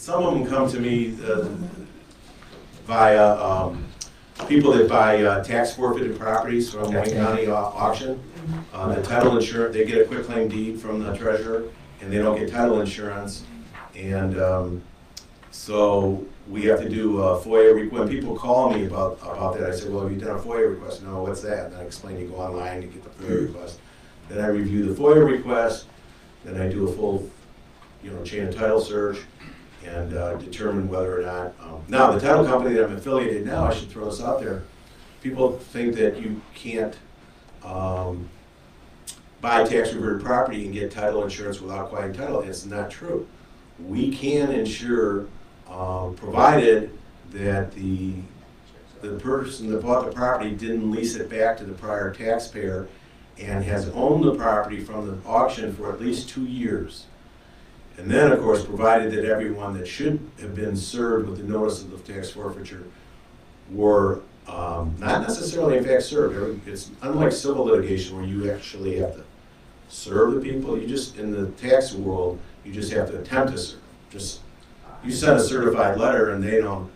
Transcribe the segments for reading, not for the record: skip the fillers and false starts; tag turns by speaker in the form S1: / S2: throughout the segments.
S1: some of them come to me via people that buy tax forfeited properties from Wayne County auction. The title insurance, they get a quitclaim deed from the treasurer, and they don't get title insurance. And so we have to do a FOIA. When people call me about that, I say, well, have you done a FOIA request? No, what's that? And I explain, you go online, you get the FOIA request. Then I review the FOIA request, then I do a full chain of title search, and determine whether or not, now the title company that I'm affiliated now, I should throw this out there, people think that you can't buy tax reverted property and get title insurance without acquiring title. It's not true. We can insure, provided that the person that bought the property didn't lease it back to the prior taxpayer and has owned the property from the auction for at least 2 years. And then, of course, provided that everyone that should have been served with the notice of the tax forfeiture were not necessarily in fact served. It's unlike civil litigation where you actually have to serve the people. You just, in the tax world, you just have to attempt to serve. Just, you send a certified letter and they don't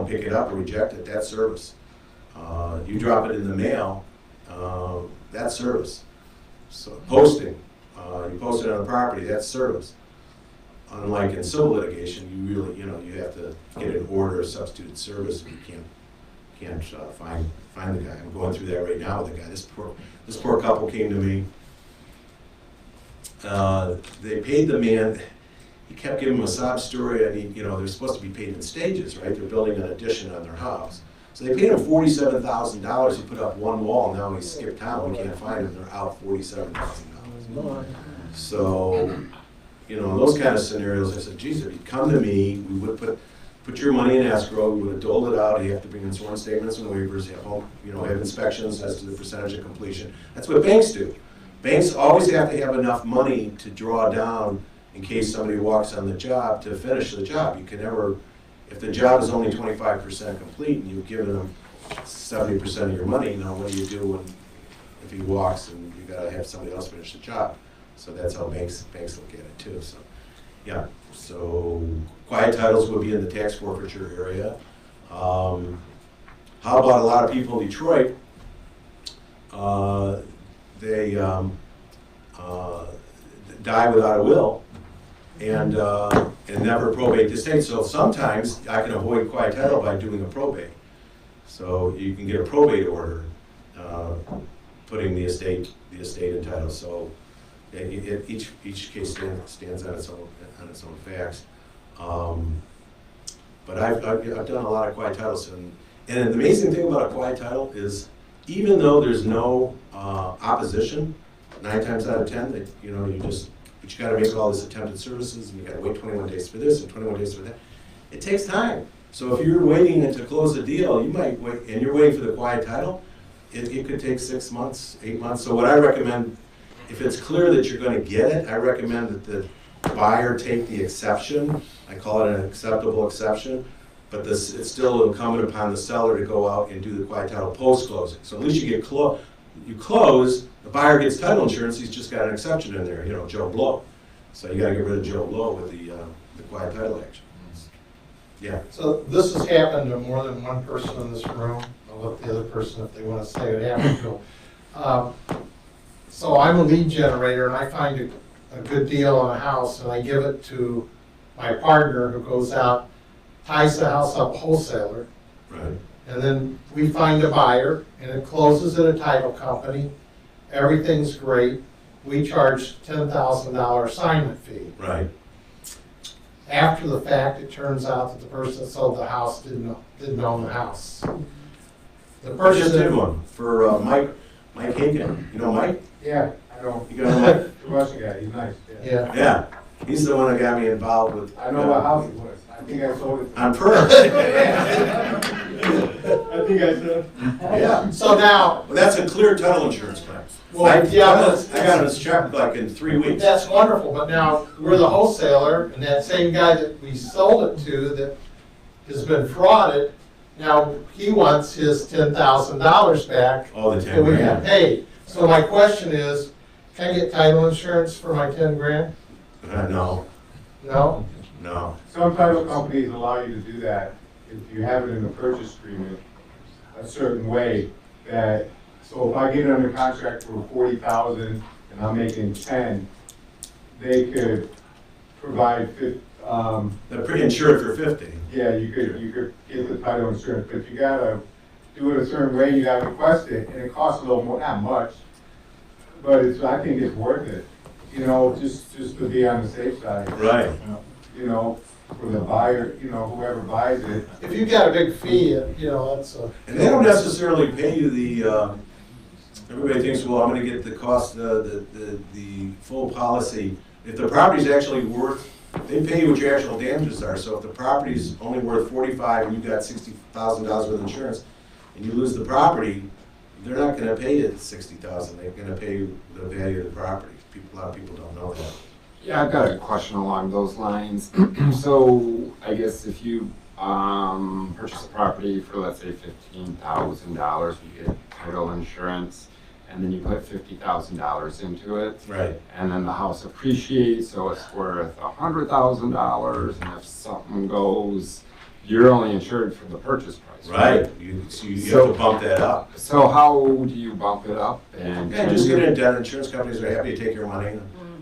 S1: pick it up or reject it, that's service. You drop it in the mail, that's service. So posting, you post it on the property, that's service. Unlike in civil litigation, you really, you have to get an order of substituted service, and you can't find the guy. I'm going through that right now with the guy. This poor couple came to me. They paid the man. He kept giving him a sob story. I mean, they're supposed to be paid in stages, right? They're building an addition on their house. So they paid him $47,000. He put up one wall. Now he skipped town. We can't find him. They're out $47,000. So, in those kind of scenarios, I said, geez, if you'd come to me, we would put your money in escrow. We would have doled it out. You have to bring in sworn statements and waivers. Have inspections as to the percentage of completion. That's what banks do. Banks always have to have enough money to draw down in case somebody walks on the job to finish the job. You can never, if the job is only 25% complete and you've given them 70% of your money, what do you do if he walks and you got to have somebody else finish the job? So that's how banks look at it too. So yeah, so quiet titles would be in the tax forfeiture area. How about a lot of people in Detroit? They die without a will and never probate the estate. So sometimes I can avoid quiet title by doing a probate. So you can get a probate order putting the estate in title. So each case stands on its own facts. But I've done a lot of quiet titles, and the amazing thing about a quiet title is even though there's no opposition, 9 times out of 10, that but you got to make all this attempted services, and you got to wait 21 days for this and 21 days for that. It takes time. So if you're waiting to close a deal, you might wait, and you're waiting for the quiet title. It could take 6 months, 8 months. So what I recommend, if it's clear that you're going to get it, I recommend that the buyer take the exception. I call it an acceptable exception. But it's still incumbent upon the seller to go out and do the quiet title post-closing. So at least you get you close, the buyer gets title insurance, he's just got an exception in there, Joe Blow. So you got to get rid of Joe Blow with the quiet title action. Yeah.
S2: So this has happened to more than one person in this room. I'll let the other person, if they want to say it happened to them. So I'm a lead generator, and I find a good deal on a house, and I give it to my partner who goes out, ties the house up wholesaler,
S1: right,
S2: and then we find a buyer, and it closes at a title company. Everything's great. We charge $10,000 assignment fee.
S1: Right.
S2: After the fact, it turns out that the person that sold the house didn't own the house. The
S1: I
S2: person
S1: just did one for Mike Hagan. You know Mike?
S3: Yeah, I know.
S1: You know Mike?
S3: The Russian guy, he's nice.
S2: Yeah.
S1: Yeah. He's the one that got me involved with.
S3: I know what house it was. I think I sold it.
S1: On purpose.
S3: I think I said.
S2: Yeah. So now.
S1: Well, that's a clear title insurance claim.
S2: Well,
S1: I got his check like in 3 weeks.
S2: That's wonderful, but now we're the wholesaler, and that same guy that we sold it to that has been frauded, now he wants his $10,000 back.
S1: All the 10
S2: that we had
S1: grand.
S2: paid. So my question is, can I get title insurance for my 10 grand?
S1: No.
S2: No?
S1: No.
S3: Some title companies allow you to do that if you have it in the purchase agreement a certain way that, so if I get it under contract for 40,000 and I'm making 10, they could provide
S1: They're pre-insured for 50.
S3: yeah, you could get the title insurance, but you gotta do it a certain way, you gotta request it, and it costs a little more, not much, but it's, I think it's worth it, you know, just to be on the safe side.
S1: Right.
S3: You know, for the buyer, you know, whoever buys it.
S2: If you got a big fee, you know, that's a.
S1: And they don't necessarily pay you the, everybody thinks, well, I'm gonna get the cost, the full policy. If the property's actually worth, they pay you what your actual damages are. So if the property's only worth 45 and you've got $60,000 worth of insurance and you lose the property, they're not gonna pay you $60,000. They're gonna pay you the value of the property. A lot of people don't know that.
S4: Yeah, I've got a question along those lines. So I guess if you purchase a property for, let's say, $15,000, you get title insurance, and then you put $50,000 into it.
S1: Right.
S4: And then the house appreciates, so it's worth $100,000, and if something goes, you're only insured for the purchase price.
S1: Right. So you have to bump that up.
S4: So how do you bump it up? And
S1: Yeah, just get an addendum. Insurance companies are happy to take your money.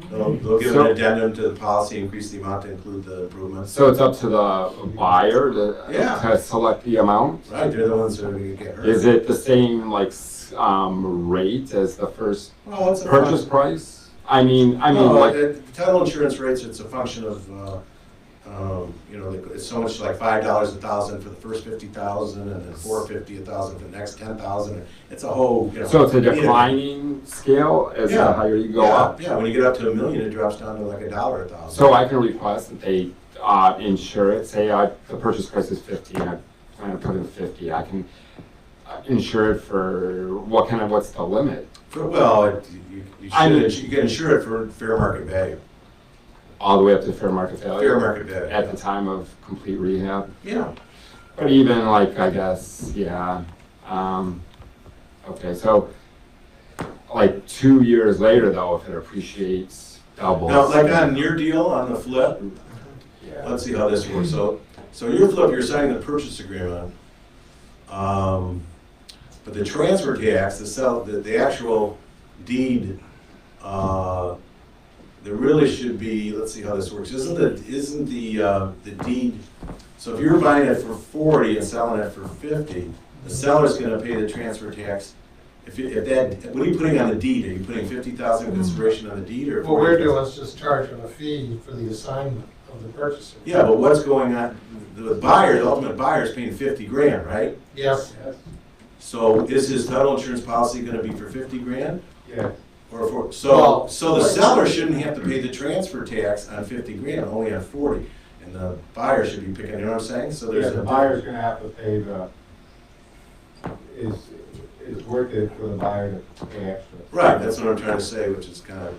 S1: They'll give an addendum to the policy, increase the amount to include the improvements.
S4: So it's up to the buyer to select the amount?
S1: Right, they're the ones that are gonna get hurt.
S4: Is it the same like rate as the first
S1: Well, it's a
S4: purchase price? I mean
S1: No,
S4: like
S1: the title insurance rates, it's a function of, you know, it's so much like $5 1,000 for the first 50,000, and then $450 1,000 for the next 10,000. It's a whole, you know.
S4: so it's a declining scale as the higher you go up.
S1: Yeah, when you get up to $1 million, it drops down to like $1 1,000.
S4: So I can request that they insure it. Say the purchase price is 50, and I plan to put in 50. I can insure it for what's the limit?
S1: Well, you can insure it for fair market value.
S4: All the way up to fair market value?
S1: Fair market value.
S4: At the time of complete rehab?
S1: Yeah.
S4: But even like, I guess, yeah. Okay, so like 2 years later though, if it appreciates double.
S1: Now, like on your deal, on the flip,
S4: Yeah.
S1: let's see how this works. So your flip, you're signing the purchase agreement. But the transfer tax, the actual deed, there really should be, let's see how this works. Isn't the deed, so if you're buying it for 40 and selling it for 50, the seller's gonna pay the transfer tax. What are you putting on the deed? Are you putting 50,000 consideration on the deed, or?
S2: What we're doing is just charging a fee for the assignment of the purchaser.
S1: Yeah, but what's going on? The buyer, the ultimate buyer is paying 50 grand, right?
S2: Yes.
S1: So is his title insurance policy gonna be for 50 grand?
S3: Yeah.
S1: Or for, so the seller shouldn't have to pay the transfer tax on 50 grand, only on 40. And the buyer should be picking, you know what I'm saying? So there's
S3: The buyer's gonna have to pay it's worth it for the buyer to pay extra.
S1: Right, that's what I'm trying to say, which is kind of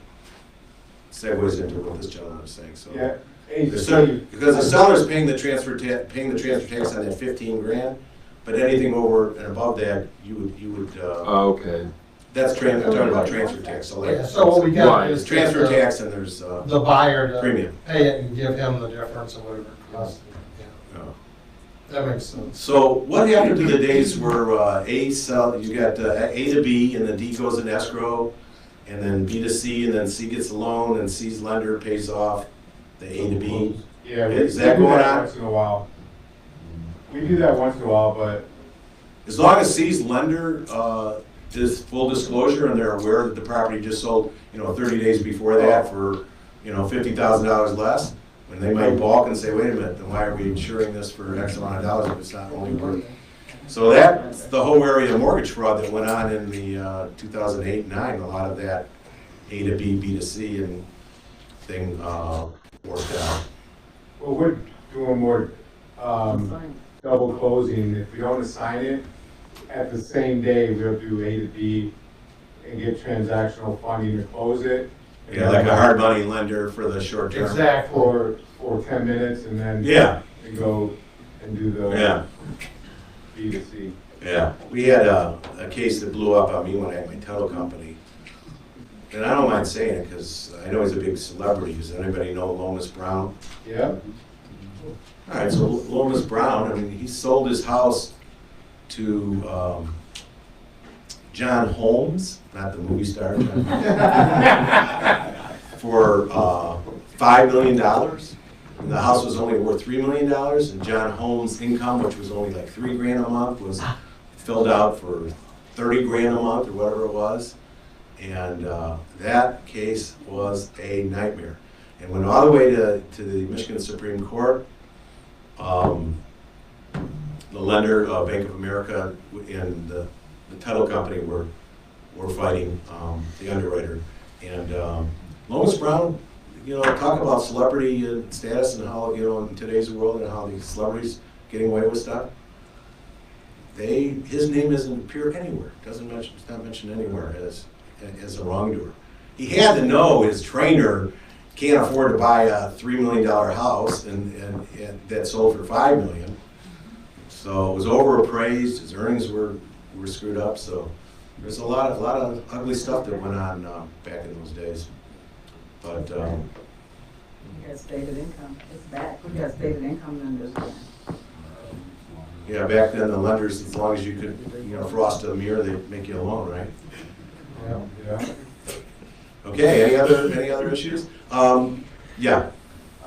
S1: segues into what this gentleman is saying, so.
S3: Yeah. Hey,
S1: Because the seller's paying the transfer tax on that 15 grand, but anything over and above that, you would,
S4: Okay.
S1: I'm talking about transfer tax, so
S2: Yeah,
S1: like.
S2: so what we got
S4: Right.
S2: is
S1: Transfer
S2: get
S1: tax and there's,
S2: the buyer to
S1: premium.
S2: pay it and give him the difference of whatever it costs. Yeah,
S1: Oh.
S2: that makes sense.
S1: So what happened to the days where you got A to B and then D goes in escrow, and then B to C, and then C gets a loan, and C's lender pays off the A to B?
S3: Yeah,
S1: Is
S3: we
S1: that
S3: do
S1: going
S3: that
S1: on?
S3: once in a while. We do that once in a while, but
S1: As long as C's lender is full disclosure and they're aware that the property just sold, 30 days before that for, $50,000 less, when they might balk and say, wait a minute, then why are we insuring this for X amount of dollars if it's not only worth? So that's the whole area of mortgage fraud that went on in the 2008 and 9. A lot of that A to B, B to C and thing worked out.
S3: well, we're doing more double closing. If we don't assign it, at the same day, we'll do A to B and get transactional funding to close it.
S1: Yeah, like a hard money lender for the short term.
S2: Exactly.
S3: For 10 minutes and then
S1: Yeah,
S3: we go and do the
S1: yeah.
S3: B to C.
S1: Yeah, we had a case that blew up on me when I had my title company. And I don't mind saying it because I know he's a big celebrity. Does anybody know Lomas Brown?
S3: Yeah,
S1: All right, so Lomas Brown, I mean, he sold his house to John Holmes, not the movie star, for $5 million. And the house was only worth $3 million, and John Holmes' income, which was only like $3 grand a month, was filled out for $30 grand a month or whatever it was. And that case was a nightmare. And went all the way to the Michigan Supreme Court. The lender, Bank of America, and the title company were fighting the underwriter. And Lomas Brown, you know, talk about celebrity status and how, you know, in today's world and how these celebrities getting away with stuff. His name doesn't appear anywhere. It's not mentioned anywhere as a wrongdoer. He had to know his trainer can't afford to buy a $3 million house and that sold for $5 million. So it was overappraised. His earnings were screwed up. So there's a lot of ugly stuff that went on back in those days. But
S5: He has stated income. It's back. He has stated income numbers.
S1: yeah, back then the lenders, as long as you could, you know, frost a mirror, they'd make you a loan, right?
S3: Yeah.
S1: Okay. Any other issues? Yeah.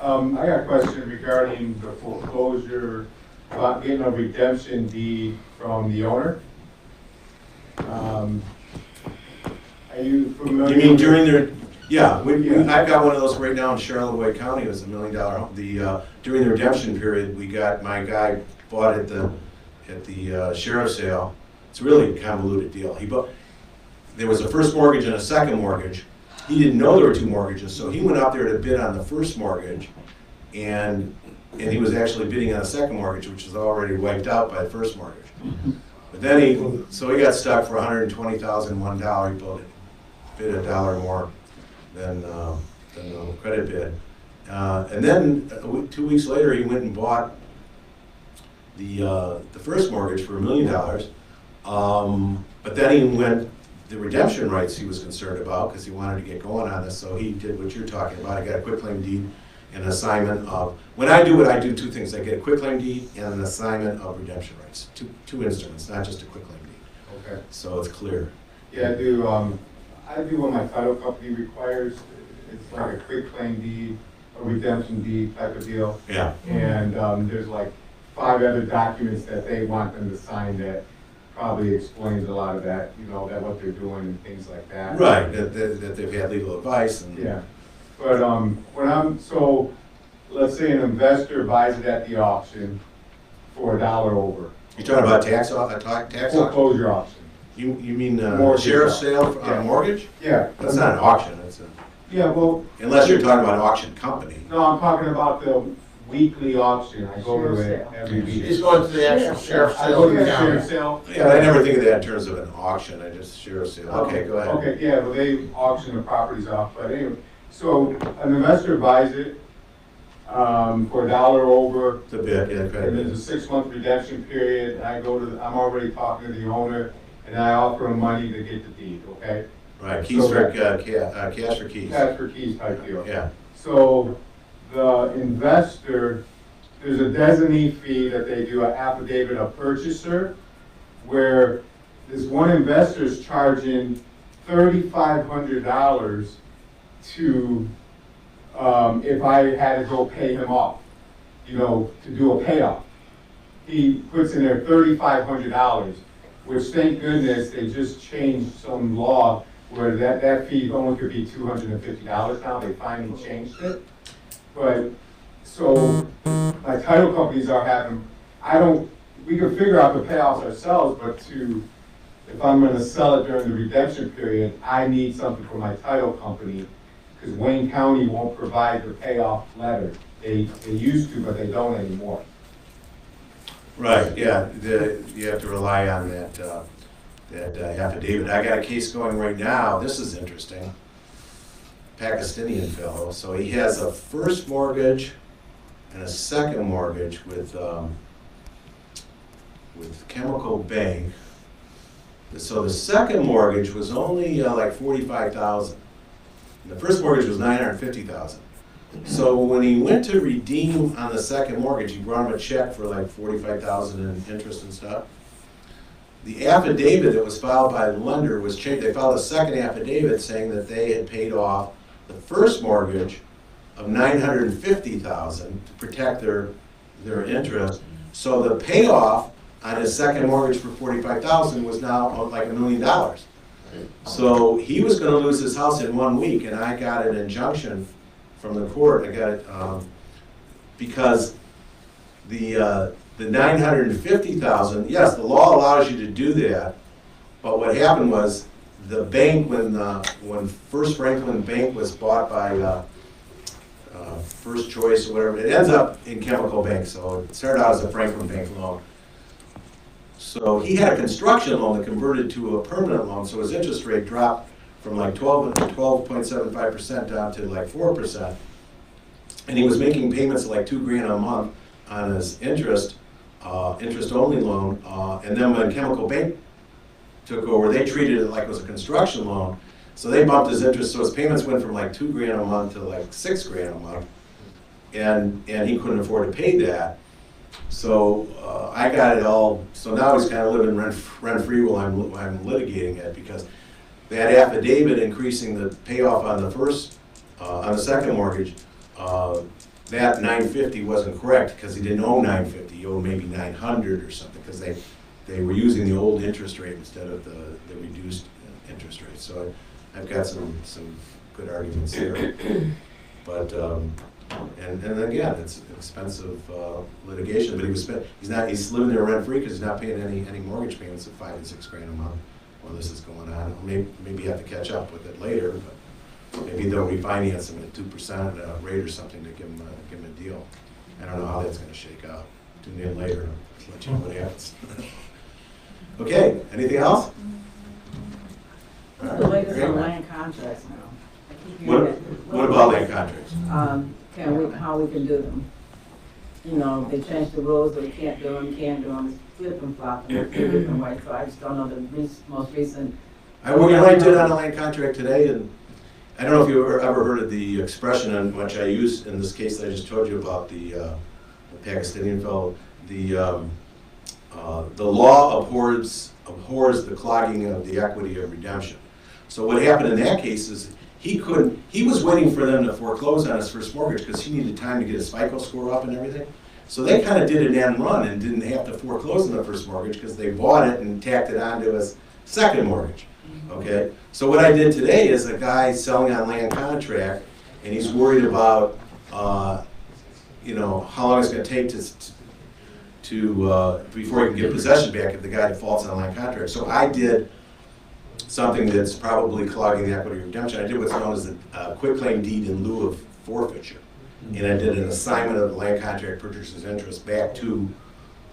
S3: I got a question regarding the foreclosure, about getting a redemption deed from the owner. Are you familiar?
S1: You mean during
S3: with-
S1: their? Yeah, I've got one of those right now in Charlotte County. It was $1 million home. During the redemption period, my guy bought at the sheriff's sale. It's really a convoluted deal. There was a first mortgage and a second mortgage. He didn't know there were two mortgages, so he went out there to bid on the first mortgage, and he was actually bidding on the second mortgage, which was already wiped out by the first mortgage. But then he got stuck for $120,001. He bid $1 more than the credit bid. And then 2 weeks later, he went and bought the first mortgage for $1 million. But then he went the redemption rights he was concerned about because he wanted to get going on this. So he did what you're talking about. I got a quitclaim deed and an assignment of. When I do it, I do two things. I get a quitclaim deed and an assignment of redemption rights. Two instruments, not just a quitclaim deed.
S3: Okay.
S1: So it's clear.
S3: Yeah, I do what my title company requires. It's like a quitclaim deed, a redemption deed type of deal.
S1: Yeah.
S3: And there's like 5 other documents that they want them to sign that probably explains a lot of that, you know, that what they're doing and things like that.
S1: Right. That they've had legal advice and.
S3: Yeah. But let's say an investor buys it at the auction for $1 over.
S1: You're talking about tax auction?
S3: Foreclosure auction.
S1: You mean
S3: Mortgage
S1: sheriff's
S3: auction.
S1: sale on
S3: Yeah.
S1: a mortgage?
S3: Yeah.
S1: That's not an auction. That's a.
S3: Yeah, well.
S1: Unless you're talking about an auction company.
S3: No, I'm talking about the weekly auction. I go to it
S5: Sheriff's
S3: every week.
S2: He's going to the actual sheriff's
S3: I
S2: sale
S3: go
S2: in
S3: to
S2: the
S3: the
S2: county.
S3: sheriff's sale.
S1: Yeah, I never think of that in terms of an auction. I just sheriff's sale. Okay, go ahead.
S3: Okay, yeah, well, they auction the properties off, but anyway, so an investor buys it for $1 over,
S1: It's a bit, yeah,
S3: and
S1: credit bid.
S3: there's a 6-month redemption period. I'm already talking to the owner, and I offer him money to get the deed, okay?
S1: Right, keys for, cash for keys.
S3: Cash for keys type deal.
S1: Yeah,
S3: So the investor, there's a designee fee that they do, an affidavit of purchaser, where this one investor is charging $3,500 to, if I had to go pay him off, you know, to do a payoff. He puts in there $3,500, which thank goodness they just changed some law where that fee only could be $250 now. They finally changed it. But, so my title companies are having, we can figure out the payoffs ourselves, but if I'm gonna sell it during the redemption period, I need something from my title company, because Wayne County won't provide the payoff letter. They used to, but they don't anymore.
S1: right, yeah, you have to rely on that affidavit. I got a case going right now. This is interesting. Pakistani fellow. So he has a first mortgage and a second mortgage with Chemical Bank. So the second mortgage was only like $45,000. The first mortgage was $950,000. So when he went to redeem on the second mortgage, he brought him a check for like $45,000 in interest and stuff. The affidavit that was filed by the lender was changed. They filed a second affidavit saying that they had paid off the first mortgage of $950,000 to protect their interest. So the payoff on his second mortgage for $45,000 was now like $1 million. So he was going to lose his house in 1 week, and I got an injunction from the court. I got it because the $950,000. Yes, the law allows you to do that, but what happened was the bank, when First Franklin Bank was bought by First Choice or whatever, it ends up in Chemical Bank. So it started out as a Franklin Bank loan. So he had a construction loan that converted to a permanent loan, so his interest rate dropped from like 12.75% down to like 4%. And he was making payments of like $2,000 a month on his interest-only loan. And then when Chemical Bank took over, they treated it like it was a construction loan. So they bumped his interest, so his payments went from like $2,000 a month to like $6,000 a month. And he couldn't afford to pay that. So I got it all, so now he's kind of living rent-free while I'm litigating it, because that affidavit increasing the payoff on the second mortgage, that $950 wasn't correct because he didn't owe $950, he owed maybe $900 or something, because they were using the old interest rate instead of the reduced interest rate. So I've got some good arguments there. But and again, it's expensive litigation. But he's living there rent free because he's not paying any mortgage payments of $5,000 to $6,000 a month while this is going on. Maybe you have to catch up with it later, but maybe they'll refinance him at 2% rate or something to give him a deal. I don't know how that's going to shake out. Tune in later. I'll let you know what happens. Okay. Anything else?
S5: What's the latest on land contracts now?
S1: What about land contracts?
S5: How we can do them? You know, they changed the rules, but we can't do them, flip and flop in a few different ways. So I just don't know the most recent.
S1: I did on a land contract today, and I don't know if you ever heard of the expression on which I used in this case that I just told you about the Pakistani fellow. The law abhors the clogging of the equity of redemption. So what happened in that case is he was waiting for them to foreclose on his first mortgage because he needed time to get his FICO score up and everything. So they kind of did an end run and didn't have to foreclose on the first mortgage because they bought it and tacked it onto his second mortgage. Okay? So what I did today is a guy selling on land contract, and he's worried about how long it's going to take before he can get possession back if the guy defaults on a land contract. So I did something that's probably clogging the equity of redemption. I did what's known as a quitclaim deed in lieu of forfeiture. And I did an assignment of the land contract purchaser's interest back to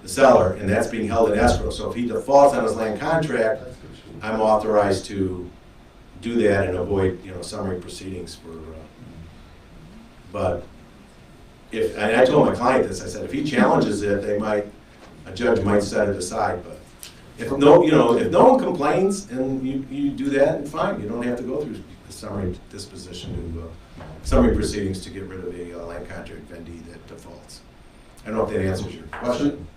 S1: the seller, and that's being held in escrow. So if he defaults on his land contract, I'm authorized to do that and avoid summary proceedings for. But and I told my client this. I said if he challenges it, a judge might set it aside. But if no one complains and you do that, and fine, you don't have to go through the summary disposition to summary proceedings to get rid of a land contract vendee that defaults. I don't know if that answers your question.